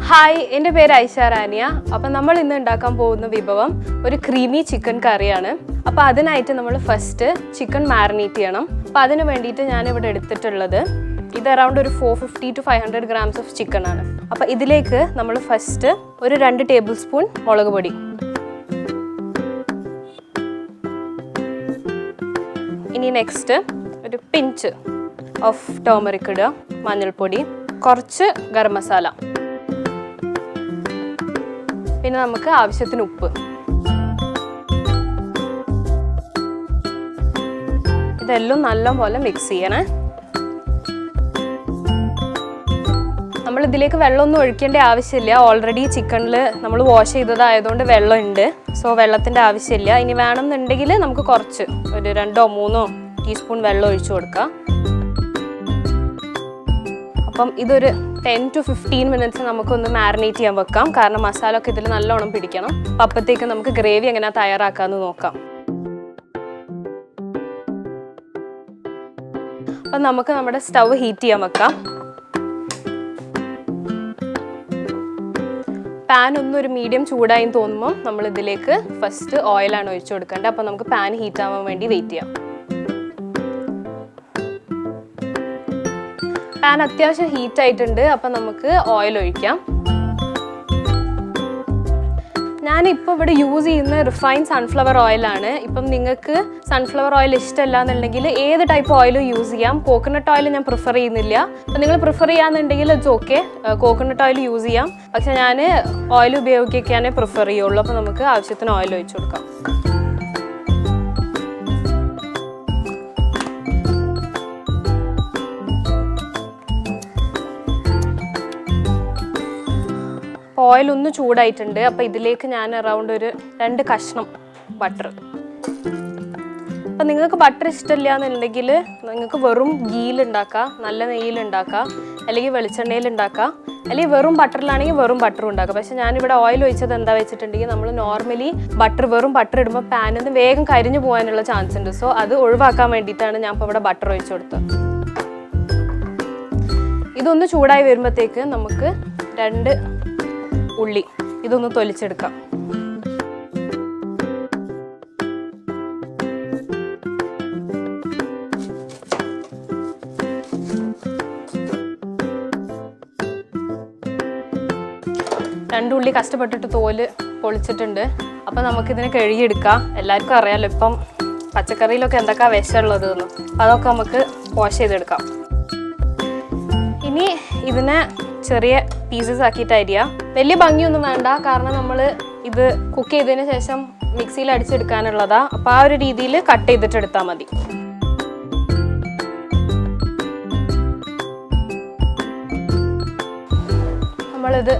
Hi, എൻ്റെ പേര് Aysha Raniya. അപ്പോൾ നമ്മൾ ഇന്ന് ഉണ്ടാക്കാൻ പോകുന്ന വിഭവം ഒരു ക്രീമി ചിക്കൻ കറിയാണ്. അപ്പോൾ അതിനായിട്ട് നമ്മൾ ഫസ്റ്റ് ചിക്കൻ മാരിനേറ്റ് ചെയ്യണം. അപ്പോൾ അതിന് വേണ്ടിയിട്ട് ഞാനിവിടെ എടുത്തിട്ടുള്ളത് ഇത് അറൗണ്ട് ഒരു 450 to 500 grams ഓഫ് ചിക്കൻ ആണ്. അപ്പോൾ ഇതിലേക്ക് നമ്മൾ ഫസ്റ്റ് ഒരു 2 ടേബിൾ സ്പൂൺ മുളക് പൊടി, ഇനി നെക്സ്റ്റ് ഒരു പിഞ്ച് ഓഫ് ടർമറിക് ഇടുക, മഞ്ഞൾപ്പൊടി, കുറച്ച് ഗരം മസാല, പിന്നെ നമുക്ക് ആവശ്യത്തിന് ഉപ്പ്. ഇതെല്ലാം നല്ലപോലെ മിക്സ് ചെയ്യണേ. നമ്മൾ ഇതിലേക്ക് വെള്ളമൊന്നും ഒഴിക്കേണ്ട ആവശ്യമില്ല. ഓൾറെഡി ചിക്കനിൽ നമ്മൾ വാഷ് ചെയ്തതായതുകൊണ്ട് വെള്ളമുണ്ട്. സോ വെള്ളത്തിൻ്റെ ആവശ്യമില്ല. ഇനി വേണമെന്നുണ്ടെങ്കിൽ നമുക്ക് കുറച്ച് ഒരു 2-3 ടീസ്പൂൺ വെള്ളം ഒഴിച്ചു കൊടുക്കാം. അപ്പം ഇതൊരു 10 to 15 minutes നമുക്കൊന്ന് മാരിനേറ്റ് ചെയ്യാൻ വെക്കാം. കാരണം മസാല ഒക്കെ ഇതിൽ നല്ലോണം പിടിക്കണം. അപ്പോഴത്തേക്ക് നമുക്ക് ഗ്രേവി എങ്ങനെ തയ്യാറാക്കാമെന്ന് നോക്കാം. അപ്പം നമുക്ക് നമ്മുടെ സ്റ്റവ് ഹീറ്റ് ചെയ്യാൻ വെക്കാം. പാൻ ഒന്നൊരു മീഡിയം ചൂടായി തോന്നുമ്പോൾ നമ്മൾ ഇതിലേക്ക് ഫസ്റ്റ് ഓയിലാണ് ഒഴിച്ചു കൊടുക്കേണ്ടത്. അപ്പം നമുക്ക് പാൻ ഹീറ്റ് ആവാൻ വേണ്ടി വെയിറ്റ് ചെയ്യാം. പാൻ അത്യാവശ്യം ഹീറ്റ് ആയിട്ടുണ്ട്. അപ്പം നമുക്ക് ഓയിൽ ഒഴിക്കാം. ഞാനിപ്പോൾ ഇവിടെ യൂസ് ചെയ്യുന്ന റിഫൈൻ സൺഫ്ലവർ ഓയിലാണ്. ഇപ്പം നിങ്ങൾക്ക് സൺഫ്ലവർ ഓയിൽ ഇഷ്ടമല്ല എന്നുണ്ടെങ്കിൽ ഏത് ടൈപ്പ് ഓയിലും യൂസ് ചെയ്യാം. കോക്കനട്ട് ഓയിൽ ഞാൻ പ്രിഫർ ചെയ്യുന്നില്ല. അപ്പം നിങ്ങൾ പ്രിഫർ ചെയ്യാന്നുണ്ടെങ്കിൽ it's okay, coconut oil use ചെയ്യാം. പക്ഷെ ഞാൻ ഓയിൽ ഉപയോഗിക്കാനേ പ്രിഫർ ചെയ്യുള്ളൂ. അപ്പം നമുക്ക് ആവശ്യത്തിന് ഓയിൽ ഒഴിച്ചു കൊടുക്കാം. ഓയിൽ ഒന്ന് ചൂടായിട്ടുണ്ട്. അപ്പോൾ ഇതിലേക്ക് ഞാൻ അറൗണ്ട് ഒരു 2 കഷ്ണം ബട്ടർ. അപ്പം നിങ്ങൾക്ക് ബട്ടർ ഇഷ്ടമില്ല എന്നുണ്ടെങ്കിൽ നിങ്ങൾക്ക് വെറും ഗീയിൽ ഉണ്ടാക്കാം, നല്ല നെയ്യിൽ ഉണ്ടാക്കാം, അല്ലെങ്കിൽ വെളിച്ചെണ്ണയിൽ ഉണ്ടാക്കാം, അല്ലെങ്കിൽ വെറും ബട്ടറിലാണെങ്കിൽ വെറും ബട്ടറും ഉണ്ടാക്കാം. പക്ഷേ ഞാനിവിടെ ഓയിൽ ഒഴിച്ചത് എന്താ വെച്ചിട്ടുണ്ടെങ്കിൽ നമ്മൾ നോർമലി വെറും ബട്ടർ ഇടുമ്പോൾ പാനിൽ നിന്ന് വേഗം കരിഞ്ഞു പോകാനുള്ള ചാൻസ് ഉണ്ട്. സോ അത് ഒഴിവാക്കാൻ വേണ്ടിയിട്ടാണ് ഞാൻ ഇപ്പോൾ ഇവിടെ ബട്ടർ ഒഴിച്ചു കൊടുത്തത്. ഇതൊന്ന് ചൂടായി വരുമ്പോഴത്തേക്ക് നമുക്ക് 2 ഉള്ളി ഇതൊന്ന് തൊലിച്ചെടുക്കാം. ഉള്ളി കഷ്ടപ്പെട്ടിട്ട് തോല് പൊളിച്ചിട്ടുണ്ട്. അപ്പം നമുക്കിതിനെ കഴുകിയെടുക്കാം. എല്ലാവർക്കും അറിയാമല്ലോ ഇപ്പം പച്ചക്കറിയിലൊക്കെ എന്തൊക്കെയാ വിഷമുള്ളത് എന്ന്. അതൊക്കെ നമുക്ക് വാഷ് ചെയ്തെടുക്കാം. ഇനി ഇതിനെ ചെറിയ പീസസ് ആക്കിയിട്ട് അരിയാം. വലിയ ഭംഗിയൊന്നും വേണ്ട, കാരണം നമ്മൾ ഇത് കുക്ക് ചെയ്തതിന് ശേഷം മിക്സിയിൽ അടിച്ചെടുക്കാനുള്ളതാ. അപ്പോൾ ആ ഒരു രീതിയിൽ കട്ട് ചെയ്തിട്ട് എടുത്താൽ മതി. നമ്മളിത്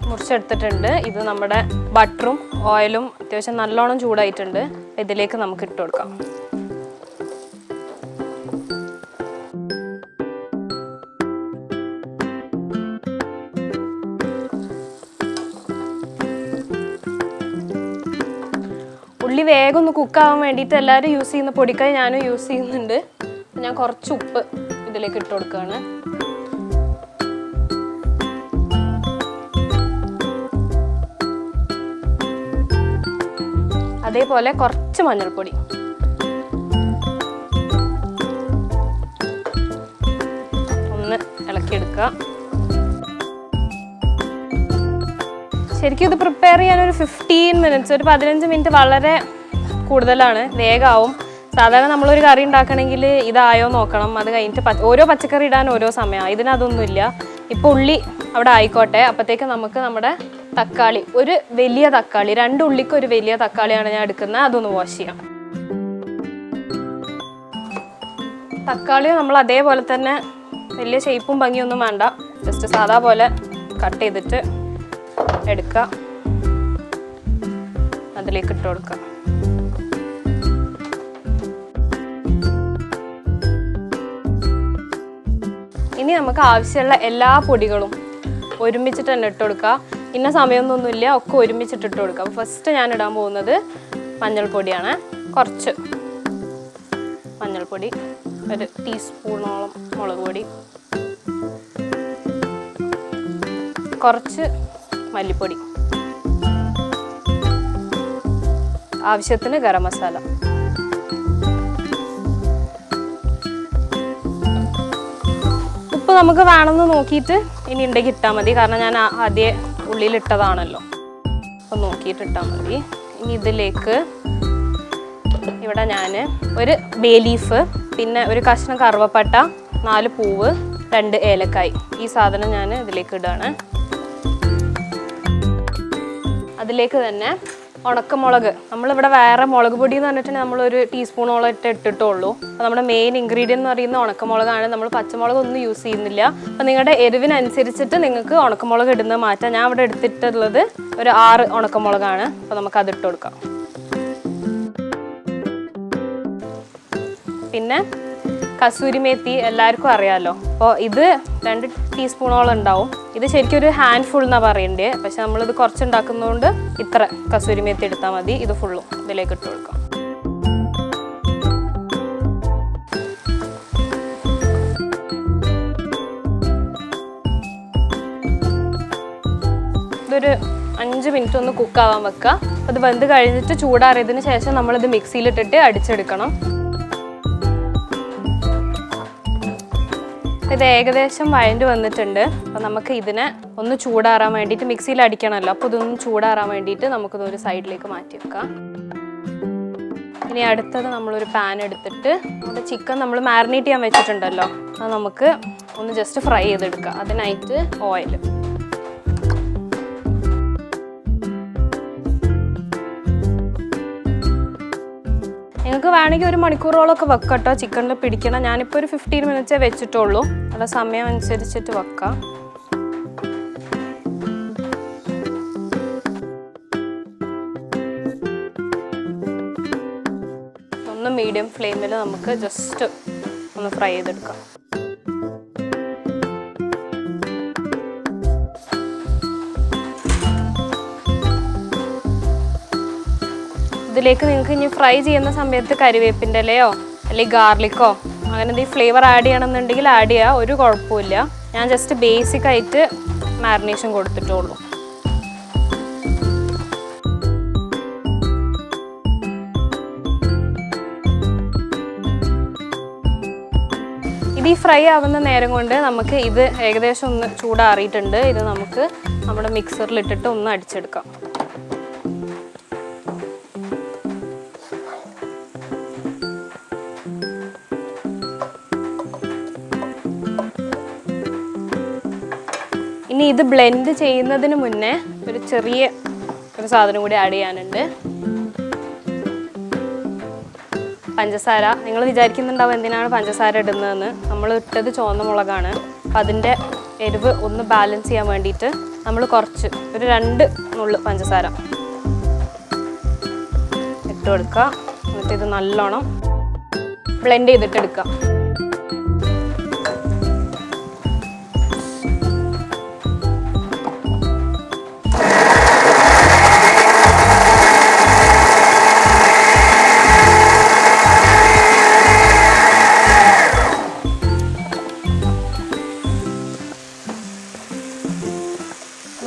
മുറിച്ചെടുത്തിട്ടുണ്ട്. ഇത് നമ്മുടെ ബട്ടറും ഓയിലും അത്യാവശ്യം നല്ലോണം ചൂടായിട്ടുണ്ട്. ഇതിലേക്ക് നമുക്ക് ഇട്ട് കൊടുക്കാം. ഉള്ളി വേഗം ഒന്ന് കുക്കാവാൻ വേണ്ടിയിട്ട് എല്ലാവരും യൂസ് ചെയ്യുന്ന പൊടിക്കായി ഞാനും യൂസ് ചെയ്യുന്നുണ്ട്. ഞാൻ കുറച്ച് ഉപ്പ് ഇതിലേക്ക് ഇട്ട് കൊടുക്കുകയാണ്. അതേപോലെ കുറച്ച് മഞ്ഞൾപ്പൊടി, ഒന്ന് ഇളക്കിയെടുക്കുക. ശരിക്കും ഇത് പ്രിപ്പയർ ചെയ്യാൻ ഒരു 15 minutes, ഒരു 15 മിനിറ്റ് വളരെ കൂടുതലാണ്, വേഗമാവും. സാധാരണ നമ്മളൊരു കറി ഉണ്ടാക്കണമെങ്കിൽ ഇതായോ നോക്കണം. അത് കഴിഞ്ഞിട്ട് ഓരോ പച്ചക്കറി ഇടാൻ ഓരോ സമയമാണ്. ഇതിനതൊന്നുമില്ല. ഇപ്പോൾ ഉള്ളി അവിടെ ആയിക്കോട്ടെ. അപ്പോഴത്തേക്ക് നമുക്ക് നമ്മുടെ തക്കാളി, ഒരു വലിയ തക്കാളി, 2 ഉള്ളിക്ക് ഒരു വലിയ തക്കാളിയാണ് ഞാൻ എടുക്കുന്നത്. അതൊന്ന് വാഷ് ചെയ്യാം. തക്കാളി നമ്മൾ അതേപോലെ തന്നെ വലിയ ഷേപ്പും ഭംഗിയൊന്നും വേണ്ട, ജസ്റ്റ് സാധാ പോലെ കട്ട് ചെയ്തിട്ട് എടുക്കുക. അതിലേക്ക് ഇട്ട് കൊടുക്കുക. ഇനി നമുക്ക് ആവശ്യമുള്ള എല്ലാ പൊടികളും ഒരുമിച്ചിട്ട് തന്നെ ഇട്ട് കൊടുക്കുക. ഇന്ന സമയമൊന്നുമില്ല, ഒക്കെ ഒരുമിച്ചിട്ട് ഇട്ട് കൊടുക്കുക. അപ്പോൾ ഫസ്റ്റ് ഞാൻ ഇടാൻ പോകുന്നത് മഞ്ഞൾപ്പൊടിയാണ്. കുറച്ച് മഞ്ഞൾപ്പൊടി, ഒരു ടീസ്പൂണോളം മുളക് പൊടി, കുറച്ച് മല്ലിപ്പൊടി, ആവശ്യത്തിന് ഗരം മസാല. ഉപ്പ് നമുക്ക് വേണമെന്ന് നോക്കിയിട്ട് ഇനി ഉണ്ടെങ്കിൽ ഇട്ടാൽ മതി, കാരണം ഞാൻ ആദ്യം ഉള്ളിലിട്ടതാണല്ലോ. അപ്പോൾ നോക്കിയിട്ട് ഇട്ടാൽ മതി. ഇനി ഇതിലേക്ക് ഇവിടെ ഞാൻ ഒരു ബേ ലീഫ്, പിന്നെ ഒരു കഷ്ണം കറുവപ്പട്ട, 4 പൂവ്, 2 ഏലക്കായ്, ഈ സാധനം ഞാൻ ഇതിലേക്ക് ഇടുകയാണ്. അതിലേക്ക് തന്നെ ഉണക്കമുളക്, നമ്മളിവിടെ വേറെ മുളക് പൊടി എന്ന് പറഞ്ഞിട്ടുണ്ടെങ്കിൽ നമ്മളൊരു ടീസ്പൂണോളം ഇട്ടിട്ടുള്ളൂ. അപ്പോൾ നമ്മുടെ മെയിൻ ഇൻഗ്രീഡിയൻ്റ് എന്ന് പറയുന്നത് ഉണക്കമുളകാണ്. നമ്മൾ പച്ചമുളക് ഒന്നും യൂസ് ചെയ്യുന്നില്ല. അപ്പോൾ നിങ്ങളുടെ എരിവിനനുസരിച്ചിട്ട് നിങ്ങൾക്ക് ഉണക്കമുളക് ഇടുന്നത് മാറ്റാം. ഞാൻ ഇവിടെ എടുത്തിട്ടുള്ളത് ഒരു 6 ഉണക്കമുളകാണ്. അപ്പോൾ നമുക്ക് അതിട്ട് കൊടുക്കാം. പിന്നെ കസൂരിമേത്തി എല്ലാവർക്കും അറിയാമല്ലോ. അപ്പോൾ ഇത് 2 ടീസ്പൂണോളം ഉണ്ടാവും. ഇത് ശരിക്കും ഒരു ഹാൻഡ് ഫുൾ എന്നാണ് പറയേണ്ടത്, പക്ഷെ നമ്മളിത് കുറച്ചുണ്ടാക്കുന്നതുകൊണ്ട് ഇത്ര കസൂരിമേത്തി എടുത്താൽ മതി. ഇത് ഫുള്ളും ഇതിലേക്ക് ഇട്ട് കൊടുക്കാം. ഇതൊരു 5 മിനിറ്റ് ഒന്ന് കുക്കാവാൻ വെക്കുക. അത് വെന്ത് കഴിഞ്ഞിട്ട് ചൂടാറിയതിന് ശേഷം നമ്മളിത് മിക്സിയിലിട്ടിട്ട് അടിച്ചെടുക്കണം. ഇത് ഏകദേശം വഴണ്ട് വന്നിട്ടുണ്ട്. അപ്പോൾ നമുക്ക് ഇതിനെ ഒന്ന് ചൂടാറാൻ വേണ്ടിയിട്ട്, മിക്സിയിൽ അടിക്കണമല്ലോ, അപ്പോൾ ഇതൊന്ന് ചൂടാറാൻ വേണ്ടിയിട്ട് നമുക്കിതൊരു സൈഡിലേക്ക് മാറ്റി വെക്കാം. ഇനി അടുത്തത് നമ്മളൊരു പാൻ എടുത്തിട്ട് നമ്മുടെ ചിക്കൻ നമ്മൾ മാരിനേറ്റ് ചെയ്യാൻ വെച്ചിട്ടുണ്ടല്ലോ, അത് നമുക്ക് ഒന്ന് ജസ്റ്റ് ഫ്രൈ ചെയ്തെടുക്കാം. അതിനായിട്ട് ഓയിൽ, നിങ്ങൾക്ക് വേണമെങ്കിൽ 1 മണിക്കൂറോളമൊക്കെ വെക്കട്ടോ ചിക്കനിൽ പിടിക്കണം. ഞാനിപ്പോൾ ഒരു 15 മിനിറ്റ്സേ വെച്ചിട്ടുള്ളൂ. നല്ല സമയം അനുസരിച്ചിട്ട് വെക്കാം. ഒന്ന് മീഡിയം ഫ്ലെയിമിൽ നമുക്ക് ജസ്റ്റ് ഒന്ന് ഫ്രൈ ചെയ്തെടുക്കാം. ഇതിലേക്ക് നിങ്ങൾക്ക് ഇനി ഫ്രൈ ചെയ്യുന്ന സമയത്ത് കരിവേപ്പിൻ്റെ ഇലയോ അല്ലെങ്കിൽ ഗാർലിക്കോ അങ്ങനെ എന്തെങ്കിലും ഫ്ലേവർ ആഡ് ചെയ്യണമെന്നുണ്ടെങ്കിൽ ആഡ് ചെയ്യുക, ഒരു കുഴപ്പമില്ല. ഞാൻ ജസ്റ്റ് ബേസിക് ആയിട്ട് മാരിനേഷൻ കൊടുത്തിട്ടുള്ളൂ. ഇത് ഈ ഫ്രൈ ആവുന്ന നേരം കൊണ്ട് നമുക്ക് ഇത് ഏകദേശം ഒന്ന് ചൂടാറിയിട്ടുണ്ട്. ഇത് നമുക്ക് നമ്മുടെ മിക്സറിലിട്ടിട്ട് ഒന്ന് അടിച്ചെടുക്കാം. ഇനി ഇത് ബ്ലെൻഡ് ചെയ്യുന്നതിന് മുന്നേ ഒരു ചെറിയ സാധനം കൂടി ആഡ് ചെയ്യാനുണ്ട്. പഞ്ചസാര. നിങ്ങൾ വിചാരിക്കുന്നുണ്ടാവും എന്തിനാണ് പഞ്ചസാര ഇടുന്നതെന്ന്. നമ്മൾ ഇട്ടത് ചുവന്ന മുളകാണ്. അപ്പം അതിൻ്റെ എരിവ് ഒന്ന് ബാലൻസ് ചെയ്യാൻ വേണ്ടിയിട്ട് നമ്മൾ കുറച്ച് ഒരു 2 നുള്ള് പഞ്ചസാര ഇട്ട് കൊടുക്കുക. എന്നിട്ട് ഇത് നല്ലോണം ബ്ലെൻഡ് ചെയ്തിട്ട് എടുക്കുക.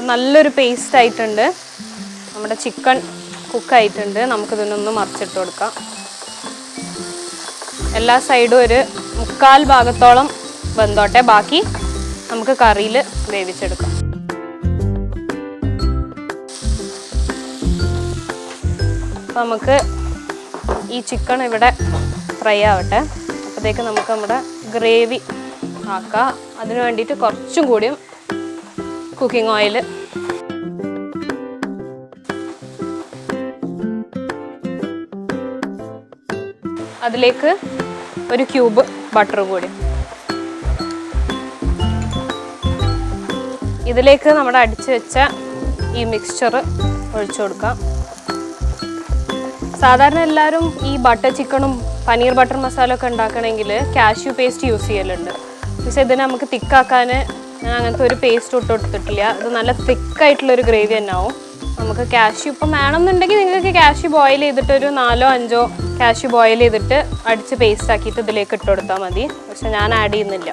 നല്ലൊരു പേസ്റ്റ് ആയിട്ടുണ്ട്. നമ്മുടെ ചിക്കൻ കുക്കായിട്ടുണ്ട്. നമുക്കിതിനൊന്ന് മറിച്ചിട്ട് കൊടുക്കാം. എല്ലാ സൈഡും ഒരു 3/4 ഭാഗത്തോളം വെന്തോട്ടെ, ബാക്കി നമുക്ക് കറിയിൽ വേവിച്ചെടുക്കാം. അപ്പോൾ നമുക്ക് ഈ ചിക്കൻ ഇവിടെ ഫ്രൈ ആവട്ടെ. അപ്പോഴത്തേക്ക് നമുക്ക് നമ്മുടെ ഗ്രേവി ആക്കാം. അതിന് വേണ്ടിയിട്ട് കുറച്ചും കൂടിയും കുക്കിംഗ് ഓയിൽ, അതിലേക്ക് ഒരു ക്യൂബ് ബട്ടർ കൂടി, ഇതിലേക്ക് നമ്മുടെ അടിച്ചു വെച്ച ഈ മിക്സ്ചർ ഒഴിച്ചു കൊടുക്കാം. സാധാരണ എല്ലാവരും ഈ ബട്ടർ ചിക്കനും പനീർ ബട്ടർ മസാല ഒക്കെ ഉണ്ടാക്കണമെങ്കിൽ കാഷ്യൂ പേസ്റ്റ് യൂസ് ചെയ്യലുണ്ട്. പക്ഷേ ഇതിനെ നമുക്ക് തിക്കാക്കാൻ ഞാൻ അങ്ങനത്തെ ഒരു പേസ്റ്റ് ഇട്ട് കൊടുത്തിട്ടില്ല. ഇത് നല്ല തിക്കായിട്ടുള്ളൊരു ഗ്രേവി തന്നെ ആവും. നമുക്ക് കാഷ്യൂ ഇപ്പം വേണമെന്നുണ്ടെങ്കിൽ നിങ്ങൾക്ക് കാഷ്യൂ ബോയിൽ ചെയ്തിട്ട് ഒരു 4-5 കാഷ്യൂ ബോയിൽ ചെയ്തിട്ട് അടിച്ച് പേസ്റ്റ് ആക്കിയിട്ട് ഇതിലേക്ക് ഇട്ട് കൊടുത്താൽ മതി. പക്ഷെ ഞാൻ ആഡ് ചെയ്യുന്നില്ല.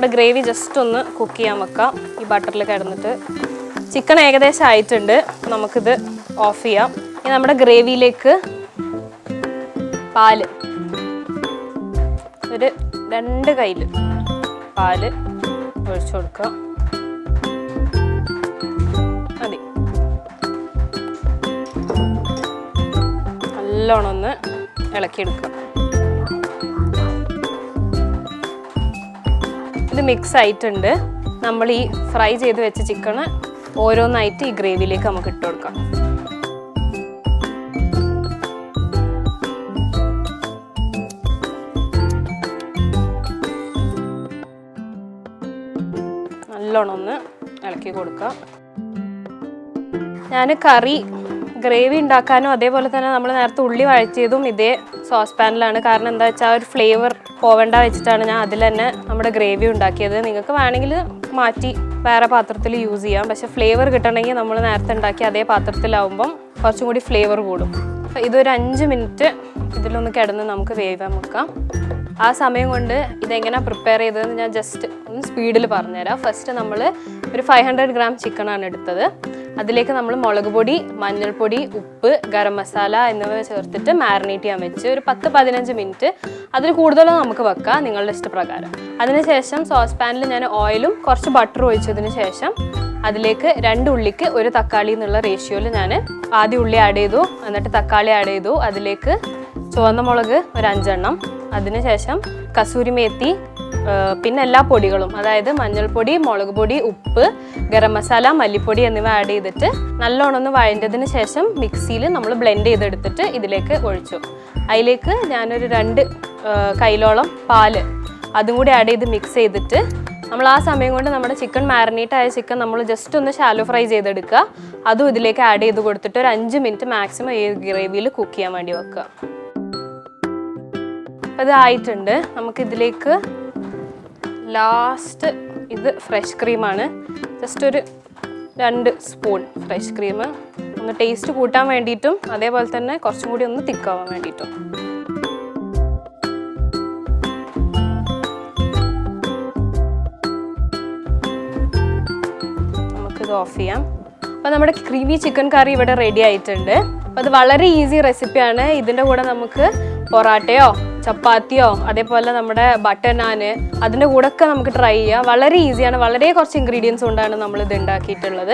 നമ്മുടെ ഗ്രേവി ജസ്റ്റ് ഒന്ന് കുക്ക് ചെയ്യാൻ വെക്കാം ഈ ബട്ടറിൽ കിടന്നിട്ട്. ചിക്കൻ ഏകദേശം ആയിട്ടുണ്ട്. നമുക്കിത് ഓഫ് ചെയ്യാം. ഇനി നമ്മുടെ ഗ്രേവിയിലേക്ക് പാല്, ഒരു 2 കയ്യിൽ പാല് ഒഴിച്ചു കൊടുക്കുക. മതി. നല്ലോണം ഒന്ന് ഇളക്കിയെടുക്കുക. ഇത് മിക്സ് ആയിട്ടുണ്ട്. നമ്മൾ ഈ ഫ്രൈ ചെയ്ത് വെച്ച ചിക്കന് ഓരോന്നായിട്ട് ഈ ഗ്രേവിയിലേക്ക് നമുക്ക് ഇട്ട് കൊടുക്കാം. നല്ലോണം ഒന്ന് ഇളക്കി കൊടുക്കുക. ഞാൻ കറി ഗ്രേവി ഉണ്ടാക്കാനും അതേപോലെ തന്നെ നമ്മൾ നേരത്തെ ഉള്ളി വഴറ്റിയതും ഇതേ സോസ് പാനിലാണ്. കാരണം എന്താ വെച്ചാൽ ഒരു ഫ്ലേവർ പോവേണ്ട വെച്ചിട്ടാണ് ഞാൻ അതിൽ തന്നെ നമ്മുടെ ഗ്രേവി ഉണ്ടാക്കിയത്. നിങ്ങൾക്ക് വേണമെങ്കിൽ മാറ്റി വേറെ പാത്രത്തിൽ യൂസ് ചെയ്യാം. പക്ഷേ ഫ്ലേവർ കിട്ടണമെങ്കിൽ നമ്മൾ നേരത്തെ ഉണ്ടാക്കി അതേ പാത്രത്തിലാവുമ്പം കുറച്ചും കൂടി ഫ്ലേവർ കൂടും. അപ്പോൾ ഇതൊരു 5 മിനിറ്റ് ഇതിലൊന്ന് കിടന്ന് നമുക്ക് വേവാൻ വെക്കാം. ആ സമയം കൊണ്ട് ഇതെങ്ങനെയാണ് പ്രിപ്പയർ ചെയ്തതെന്ന് ഞാൻ ജസ്റ്റ് ഒന്ന് സ്പീഡിൽ പറഞ്ഞുതരാം. ഫസ്റ്റ് നമ്മൾ ഒരു 500 ഗ്രാം ചിക്കനാണ് എടുത്തത്. അതിലേക്ക് നമ്മൾ മുളക് പൊടി, മഞ്ഞൾപ്പൊടി, ഉപ്പ്, ഗരം മസാല എന്നിവ ചേർത്തിട്ട് മാരിനേറ്റ് ചെയ്യാൻ വെച്ച് ഒരു 10-15 മിനിറ്റ്. അതിൽ കൂടുതലും നമുക്ക് വെക്കാം നിങ്ങളുടെ ഇഷ്ടപ്രകാരം. അതിനുശേഷം സോസ് പാനിൽ ഞാൻ ഓയിലും കുറച്ച് ബട്ടറും ഒഴിച്ചതിന് ശേഷം അതിലേക്ക് 2 ഉള്ളിക്ക് 1 തക്കാളി എന്നുള്ള റേഷ്യോയിൽ ഞാൻ ആദ്യം ഉള്ളി ആഡ് ചെയ്തു, എന്നിട്ട് തക്കാളി ആഡ് ചെയ്തു. അതിലേക്ക് ചുവന്ന മുളക് ഒരു 5 എണ്ണം, അതിനുശേഷം കസൂരിമേത്തി, പിന്നെ എല്ലാ പൊടികളും അതായത് മഞ്ഞൾപ്പൊടി, മുളക് പൊടി, ഉപ്പ്, ഗരം മസാല, മല്ലിപ്പൊടി എന്നിവ ആഡ് ചെയ്തിട്ട് നല്ലോണം ഒന്ന് വഴണ്ടതിന് ശേഷം മിക്സിയിൽ നമ്മൾ ബ്ലെൻഡ് ചെയ്തെടുത്തിട്ട് ഇതിലേക്ക് ഒഴിച്ചു. അതിലേക്ക് ഞാനൊരു 2 കൈയിലോളം പാല് അതും കൂടി ആഡ് ചെയ്ത് മിക്സ് ചെയ്തിട്ട് നമ്മൾ ആ സമയം കൊണ്ട് നമ്മുടെ ചിക്കൻ മാരിനേറ്റ് ആയ ചിക്കൻ നമ്മൾ ജസ്റ്റ് ഒന്ന് ഷാലോ ഫ്രൈ ചെയ്തെടുക്കുക. അതും ഇതിലേക്ക് ആഡ് ചെയ്ത് കൊടുത്തിട്ട് ഒരു 5 മിനിറ്റ് മാക്സിമം ഈ ഗ്രേവിയിൽ കുക്ക് ചെയ്യാൻ വേണ്ടി വെക്കുക. അപ്പോൾ ഇതായിട്ടുണ്ട്. നമുക്കിതിലേക്ക് ലാസ്റ്റ് ഇത് ഫ്രഷ് ക്രീമാണ്. ജസ്റ്റ് ഒരു 2 സ്പൂൺ ഫ്രഷ് ക്രീം, ഒന്ന് ടേസ്റ്റ് കൂട്ടാൻ വേണ്ടിയിട്ടും അതേപോലെ തന്നെ കുറച്ചും കൂടി ഒന്ന് തിക്കാവാൻ വേണ്ടിയിട്ടും. നമുക്കിത് ഓഫ് ചെയ്യാം. അപ്പോൾ നമ്മുടെ ക്രീമി ചിക്കൻ കറി ഇവിടെ റെഡി ആയിട്ടുണ്ട്. അപ്പോൾ അത് വളരെ ഈസി റെസിപ്പിയാണ്. ഇതിൻ്റെ കൂടെ നമുക്ക് പൊറാട്ടയോ ചപ്പാത്തിയോ അതേപോലെ നമ്മുടെ ബട്ടർ നാന് അതിൻ്റെ കൂടെയൊക്കെ നമുക്ക് ട്രൈ ചെയ്യാം. വളരെ ഈസിയാണ്. വളരെ കുറച്ച് ഇൻഗ്രീഡിയൻസ് കൊണ്ടാണ് നമ്മളിത് ഉണ്ടാക്കിയിട്ടുള്ളത്.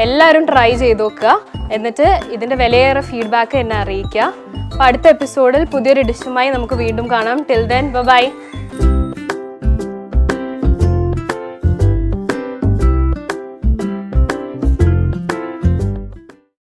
എല്ലാവരും ട്രൈ ചെയ്ത് നോക്കുക. എന്നിട്ട് ഇതിൻ്റെ വിലയേറെ ഫീഡ്ബാക്ക് എന്നെ അറിയിക്കുക. അപ്പോൾ അടുത്ത എപ്പിസോഡിൽ പുതിയൊരു ഡിഷുമായി നമുക്ക് വീണ്ടും കാണാം. Till then bye.